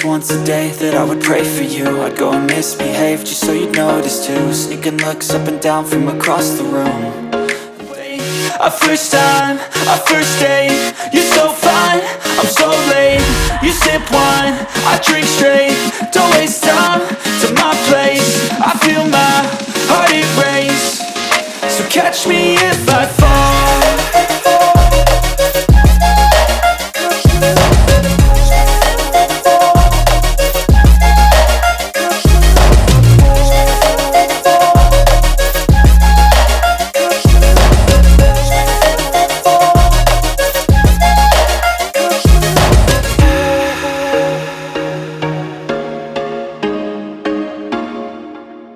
once a day that I would pray for you. I'd go and misbehave just so you'd notice too. Sneaking looks up and down from across the room. Our first time, our first date. You're so fine, I'm so late. You sip wine, I drink straight. Don't waste time to my place. I feel my heart erase. So catch me if I fall.